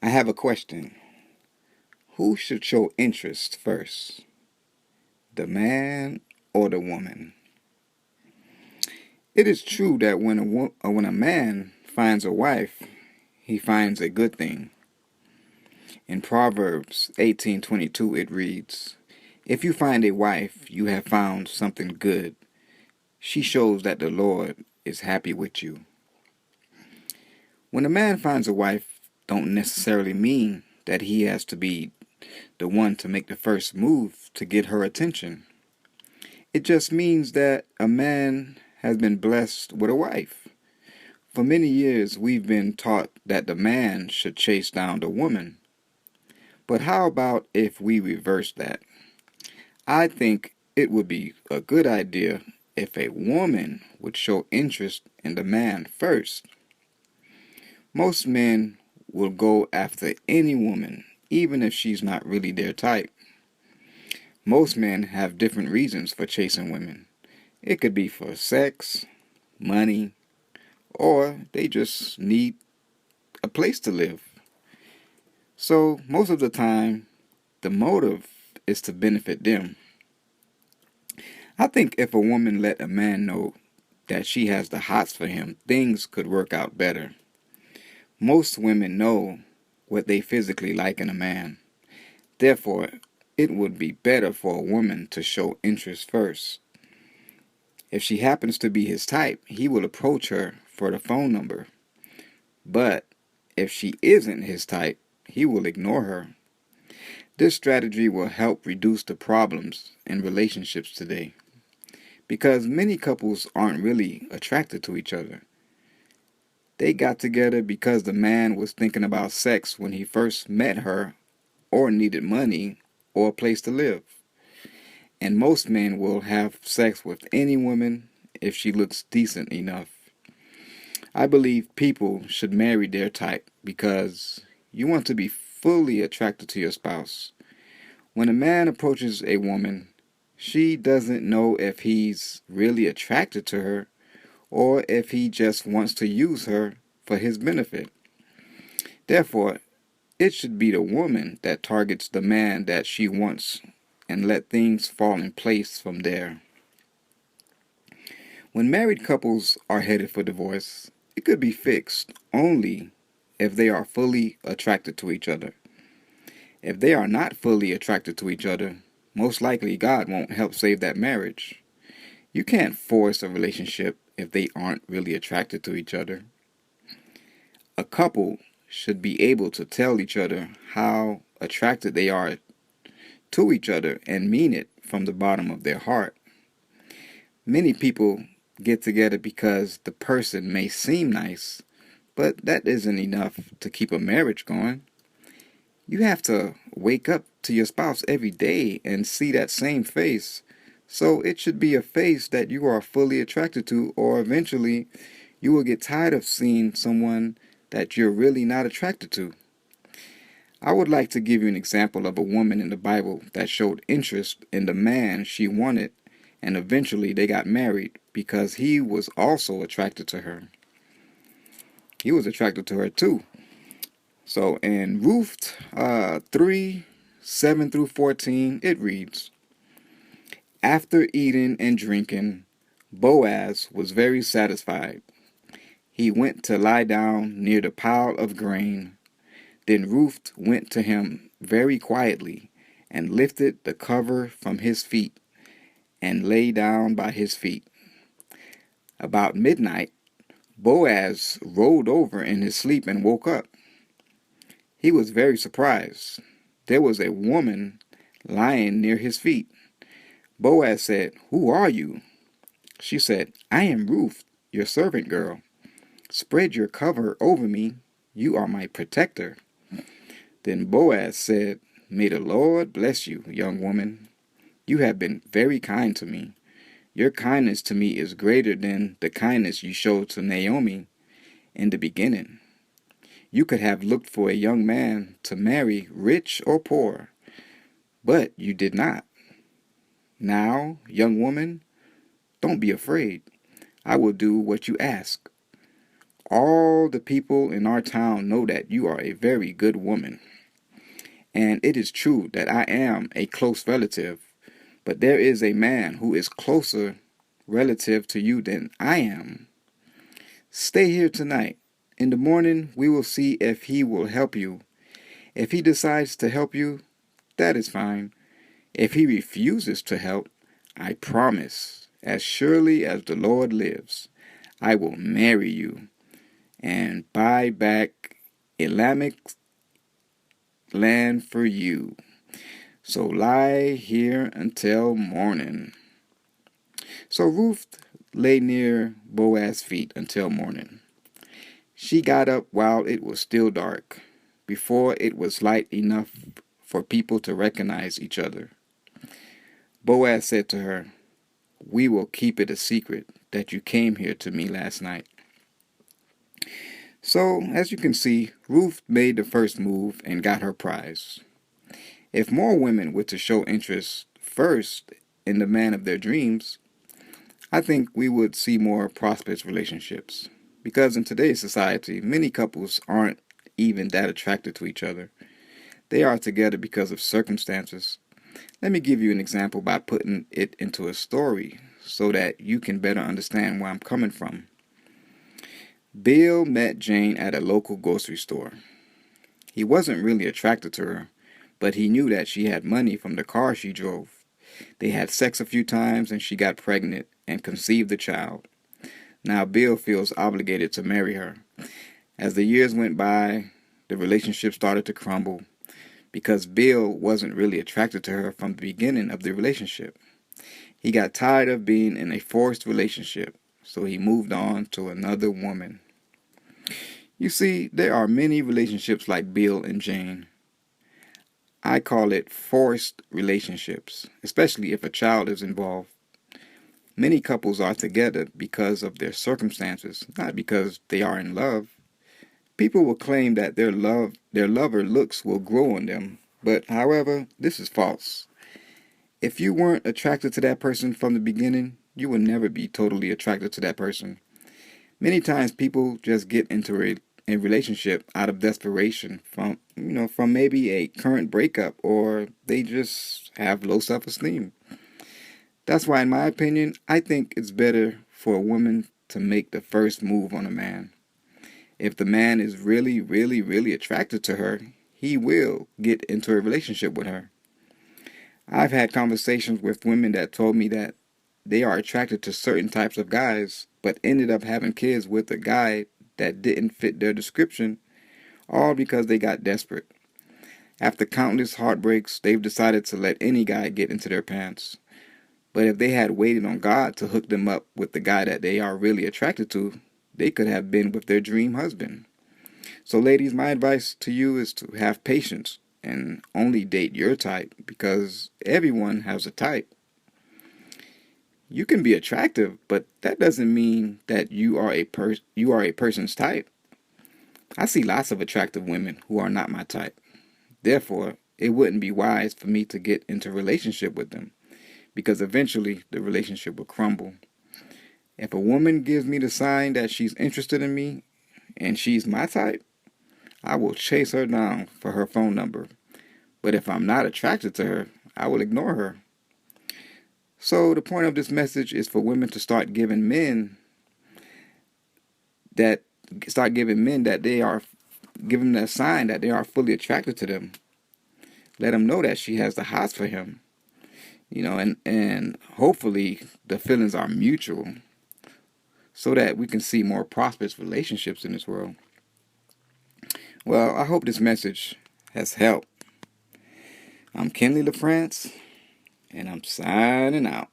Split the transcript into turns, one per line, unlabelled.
I have a question. Who should show interest first, the man or the woman? It is true that when a man finds a wife, he finds a good thing. In Proverbs 18:22 it reads, "If you find a wife, you have found something good. She shows that the Lord is happy with you." When a man finds a wife, don't necessarily mean that he has to be the one to make the first move to get her attention. It just means that a man has been blessed with a wife. For many years, we've been taught that the man should chase down the woman. But how about if we reverse that? I think it would be a good idea if a woman would show interest in the man first. Most men will go after any woman, even if she's not really their type. Most men have different reasons for chasing women. It could be for sex, money, or they just need a place to live. So, most of the time, the motive is to benefit them. I think if a woman let a man know that she has the hots for him, things could work out better. Most women know what they physically like in a man. Therefore, it would be better for a woman to show interest first. If she happens to be his type, he will approach her for the phone number. But if she isn't his type, he will ignore her. This strategy will help reduce the problems in relationships today, because many couples aren't really attracted to each other. They got together because the man was thinking about sex when he first met her, or needed money or a place to live. And most men will have sex with any woman if she looks decent enough. I believe people should marry their type because you want to be fully attracted to your spouse. When a man approaches a woman, she doesn't know if he's really attracted to her or if he just wants to use her for his benefit. Therefore, it should be the woman that targets the man that she wants and let things fall in place from there. When married couples are headed for divorce, it could be fixed only if they are fully attracted to each other. If they are not fully attracted to each other, most likely God won't help save that marriage. You can't force a relationship if they aren't really attracted to each other. A couple should be able to tell each other how attracted they are to each other and mean it from the bottom of their heart. Many people get together because the person may seem nice, but that isn't enough to keep a marriage going. You have to wake up to your spouse every day and see that same face. So it should be a face that you are fully attracted to, or eventually you will get tired of seeing someone that you're really not attracted to. I would like to give you an example of a woman in the Bible that showed interest in the man she wanted, and eventually they got married because he was also attracted to her. He was attracted to her too. So in Ruth 3:7 through 14, it reads, "After eating and drinking, Boaz was very satisfied. He went to lie down near the pile of grain. Then Ruth went to him very quietly and lifted the cover from his feet and lay down by his feet. About midnight, Boaz rolled over in his sleep and woke up. He was very surprised. There was a woman lying near his feet. Boaz said, 'Who are you?' She said, 'I am Ruth, your servant girl. Spread your cover over me. You are my protector.' Then Boaz said, 'May the Lord bless you, young woman. You have been very kind to me. Your kindness to me is greater than the kindness you showed to Naomi in the beginning. You could have looked for a young man to marry, rich or poor, but you did not. Now, young woman, don't be afraid. I will do what you ask. all the people in our town know that you are a very good woman. And it is true that I am a close relative, but there is a man who is closer relative to you than I am. Stay here tonight. In the morning, we will see if he will help you. If he decides to help you, that is fine. If he refuses to help, I promise, as surely as the Lord lives, I will marry you and buy back Elimelech's land for you. So lie here until morning. So Ruth lay near Boaz's feet until morning. She got up while it was still dark, before it was light enough for people to recognize each other. Boaz said to her, "We will keep it a secret that you came here to me last night." So, as you can see, Ruth made the first move and got her prize. If more women were to show interest first in the man of their dreams, I think we would see more prosperous relationships. Because in today's society, many couples aren't even that attracted to each other. They are together because of circumstances. Let me give you an example by putting it into a story so that you can better understand where I'm coming from. Bill met Jane at a local grocery store. He wasn't really attracted to her, but he knew that she had money from the car she drove. They had sex a few times and she got pregnant and conceived a child. Now Bill feels obligated to marry her. As the years went by, the relationship started to crumble because Bill wasn't really attracted to her from the beginning of the relationship. He got tired of being in a forced relationship, so he moved on to another woman. You see, there are many relationships like Bill and Jane. I call it forced relationships, especially if a child is involved. Many couples are together because of their circumstances, not because they are in love. People will claim that their lover looks will grow on them, but however, this is false. If you weren't attracted to that person from the beginning, you will never be totally attracted to that person. Many times people just get into a relationship out of desperation from maybe a current breakup, or they just have low self-esteem. That's why, in my opinion, I think it's better for a woman to make the first move on a man. If the man is really, really, really attracted to her, he will get into a relationship with her. I've had conversations with women that told me that they are attracted to certain types of guys, but ended up having kids with a guy that didn't fit their description, all because they got desperate. After countless heartbreaks, they've decided to let any guy get into their pants. But if they had waited on God to hook them up with the guy that they are really attracted to, they could have been with their dream husband. So ladies, my advice to you is to have patience and only date your type, because everyone has a type. You can be attractive, but that doesn't mean that you are a person's type. I see lots of attractive women who are not my type. Therefore, it wouldn't be wise for me to get into a relationship with them, because eventually the relationship will crumble. If a woman gives me the sign that she's interested in me and she's my type, I will chase her down for her phone number. But if I'm not attracted to her, I will ignore her. So the point of this message is for women to start giving men that they are giving them a sign that they are fully attracted to them. Let them know that she has the hots for him. And hopefully the feelings are mutual, so that we can see more prosperous relationships in this world. Well, I hope this message has helped. I'm Kenley LaFrance, and I'm signing out.